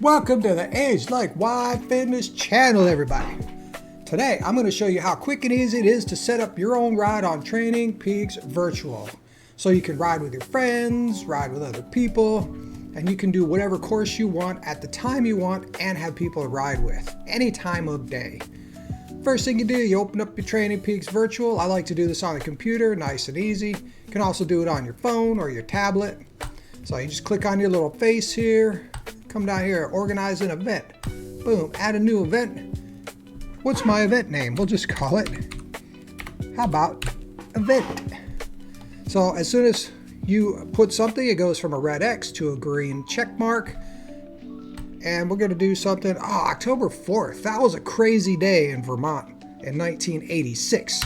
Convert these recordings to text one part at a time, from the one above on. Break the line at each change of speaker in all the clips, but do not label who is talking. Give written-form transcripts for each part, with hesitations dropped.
Welcome to the Age Like Y Fitness channel, everybody. Today, I'm going to show you how quick and easy it is to set up your own ride on Training Peaks Virtual. So you can ride with your friends, ride with other people, and you can do whatever course you want at the time you want and have people to ride with, any time of day. First thing you do, you open up your Training Peaks Virtual. I like to do this on the computer, nice and easy. You can also do it on your phone or your tablet. So you just click on your little face here. Come down here, organize an event. Boom, add a new event. What's my event name? We'll just call it, how about event? So as soon as you put something, it goes from a red X to a green check mark. And we're gonna do something, October 4th. That was a crazy day in Vermont in 1986.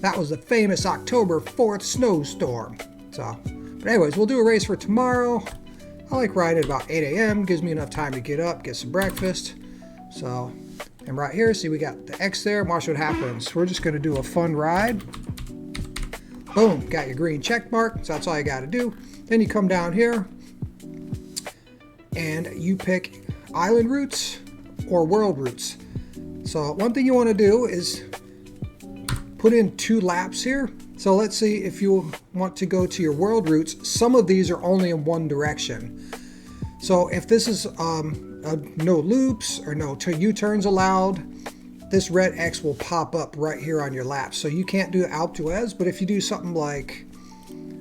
That was the famous October 4th snowstorm. But anyways, we'll do a race for tomorrow. I like riding at about 8 a.m. Gives me enough time to get up, get some breakfast. And right here, see we got the X there. Watch what happens. We're just gonna do a fun ride. Boom, got your green check mark. So that's all you gotta do. Then you come down here and you pick island routes or world routes. So one thing you wanna do is put in 2 laps here. So let's see if you want to go to your world routes. Some of these are only in one direction. So if this is no loops or no U-turns allowed, this red X will pop up right here on your lap. So you can't do Alpe d'Huez, but if you do something like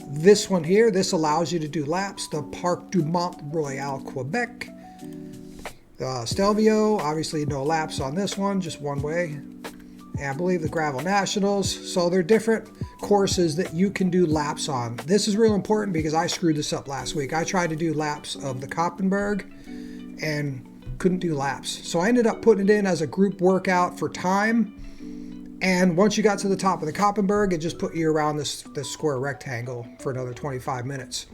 this one here, this allows you to do laps. The Parc du Mont Royal, Quebec. Stelvio, obviously no laps on this one, just one way. And I believe the Gravel Nationals. So they're different courses that you can do laps on. This is real important because I screwed this up last week. I tried to do laps of the Koppenberg and couldn't do laps. So I ended up putting it in as a group workout for time. And once you got to the top of the Koppenberg, it just put you around this square rectangle for another 25 minutes.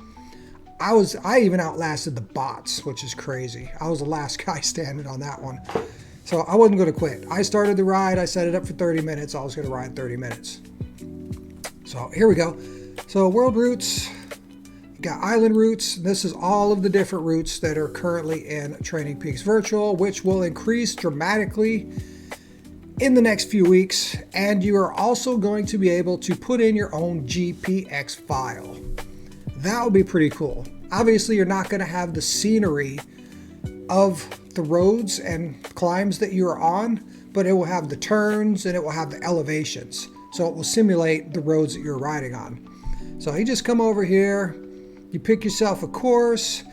I even outlasted the bots, which is crazy. I was the last guy standing on that one. So I wasn't going to quit. I started the ride. I set it up for 30 minutes. I was going to ride 30 minutes. So here we go. So world routes, you got island routes. This is all of the different routes that are currently in Training Peaks Virtual, which will increase dramatically in the next few weeks. And you are also going to be able to put in your own GPX file. That would be pretty cool. Obviously, you're not going to have the scenery of the roads and climbs that you're on, but it will have the turns and it will have the elevations. So it will simulate the roads that you're riding on. So you just come over here, you pick yourself a course.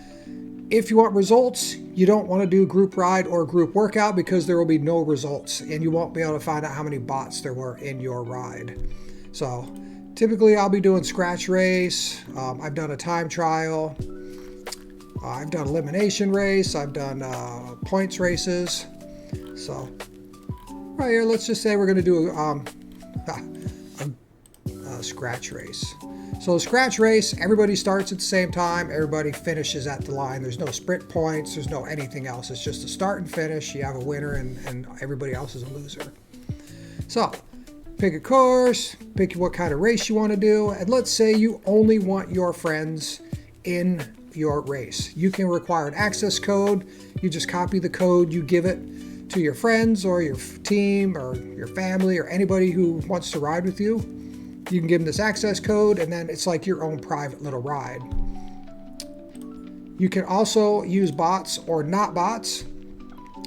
If you want results, you don't want to do group ride or group workout because there will be no results and you won't be able to find out how many bots there were in your ride. So typically I'll be doing scratch race. I've done a time trial. I've done elimination race. I've done points races. So right here, let's just say we're going to do a scratch race. So a scratch race, everybody starts at the same time. Everybody finishes at the line. There's no sprint points. There's no anything else. It's just a start and finish. You have a winner and everybody else is a loser. So pick a course, pick what kind of race you want to do. And let's say you only want your friends in your race. You can require an access code. You just copy the code, you give it to your friends or your team or your family or anybody who wants to ride with you. You can give them this access code and then it's like your own private little ride. You can also use bots or not bots.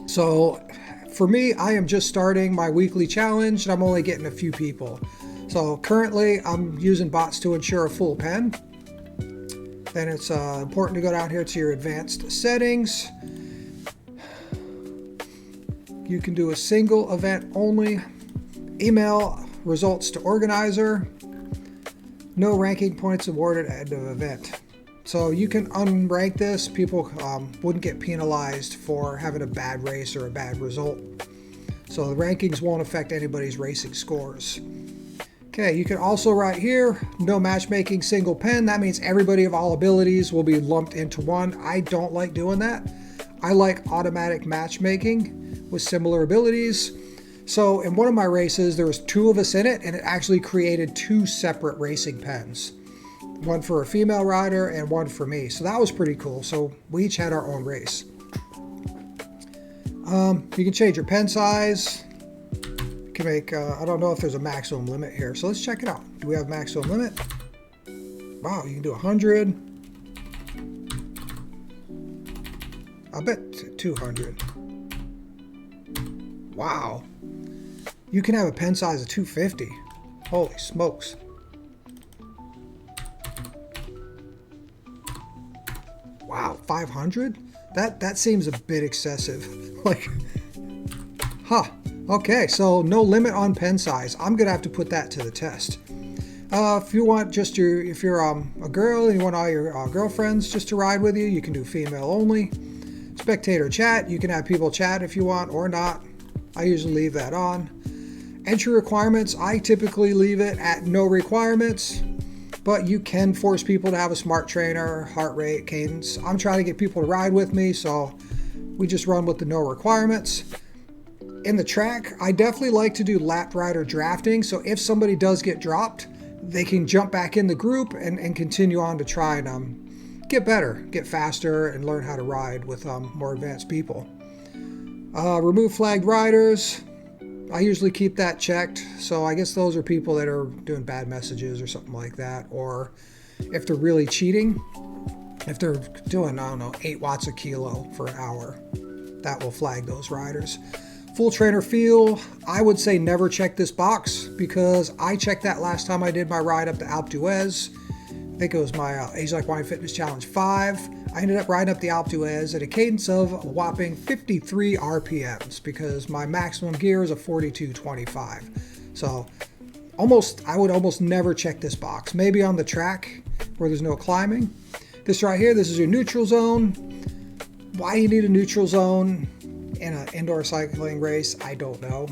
So for me, I am just starting my weekly challenge and I'm only getting a few people. So currently I'm using bots to ensure a full pen. Then it's important to go down here to your advanced settings. You can do a single event only. Email results to organizer. No ranking points awarded at the event. So you can unrank this. People wouldn't get penalized for having a bad race or a bad result. So the rankings won't affect anybody's racing scores. Okay, you can also right here, no matchmaking single pen. That means everybody of all abilities will be lumped into one. I don't like doing that. I like automatic matchmaking with similar abilities. So in one of my races, there was 2 of us in it and it actually created 2 separate racing pens. one for a female rider and one for me. So that was pretty cool. So we each had our own race. You can change your pen size. You can make, I don't know if there's a maximum limit here. So let's check it out. Do we have maximum limit? Wow, you can do 100. I bet 200. Wow. You can have a pen size of 250. Holy smokes. Wow, 500? That seems a bit excessive. Like, huh. Okay, so no limit on pen size. I'm gonna have to put that to the test. If you want just if you're a girl and you want all your girlfriends just to ride with you, you can do female only. Spectator chat, you can have people chat if you want or not. I usually leave that on. Entry requirements, I typically leave it at no requirements, but you can force people to have a smart trainer, heart rate, cadence. I'm trying to get people to ride with me, so we just run with the no requirements. In the track, I definitely like to do lap rider drafting, so if somebody does get dropped, they can jump back in the group and continue on to try and get better, get faster, and learn how to ride with more advanced people. Remove flagged riders. I usually keep that checked, so I guess those are people that are doing bad messages or something like that, or if they're really cheating, if they're doing, I don't know, 8 watts a kilo for an hour, that will flag those riders. Full trainer feel, I would say never check this box because I checked that last time I did my ride up the Alpe d'Huez. I think it was my Age Like Wine Fitness Challenge 5. I ended up riding up the Alpe d'Huez at a cadence of a whopping 53 RPMs because my maximum gear is a 42.25. So I would almost never check this box. Maybe on the track where there's no climbing. This right here, this is your neutral zone. Why you need a neutral zone in an indoor cycling race, I don't know.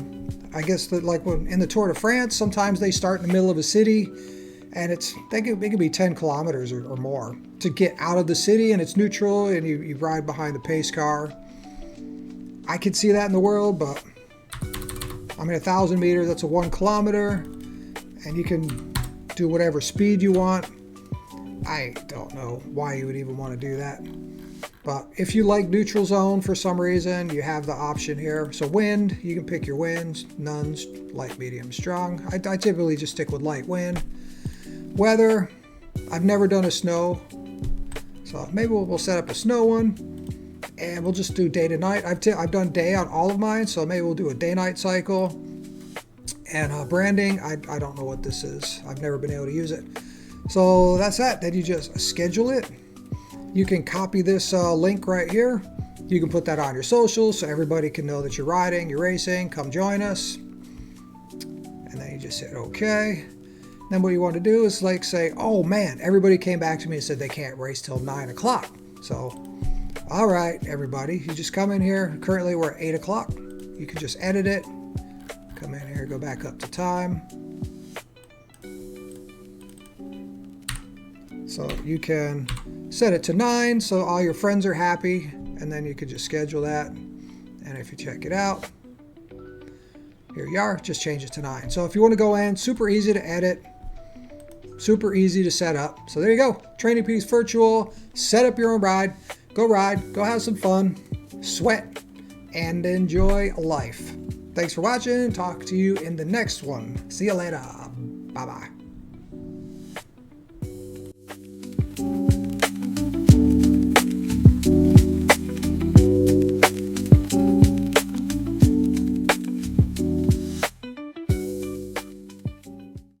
I guess that like when in the Tour de France, sometimes they start in the middle of a city and it could be 10 kilometers or more to get out of the city, and it's neutral and you ride behind the pace car. I could see that in the world, but I mean 1,000 meters, that's a 1 kilometer, and you can do whatever speed you want. I don't know why you would even want to do that. But if you like neutral zone for some reason, you have the option here. So wind, you can pick your winds, none's light, medium, strong. I typically just stick with light wind. Weather, I've never done a snow. So maybe we'll set up a snow one and we'll just do day to night. I've done day on all of mine, so maybe we'll do a day-night cycle. And branding, I don't know what this is. I've never been able to use it. So that's that. Then you just schedule it. You can copy this link right here. You can put that on your socials so everybody can know that you're riding, you're racing, come join us. And then you just hit okay. Then what you want to do is like say, oh man, everybody came back to me and said they can't race till 9 o'clock. So, all right, everybody, you just come in here. Currently we're at 8 o'clock. You can just edit it. Come in here, go back up to time. So you can set it to 9 so all your friends are happy, and then you can just schedule that. And if you check it out, here you are, just change it to 9. So if you want to go in, super easy to edit, super easy to set up. So there you go, Training Peaks Virtual, set up your own ride, go have some fun, sweat, and enjoy life. Thanks for watching, talk to you in the next one. See you later, bye-bye.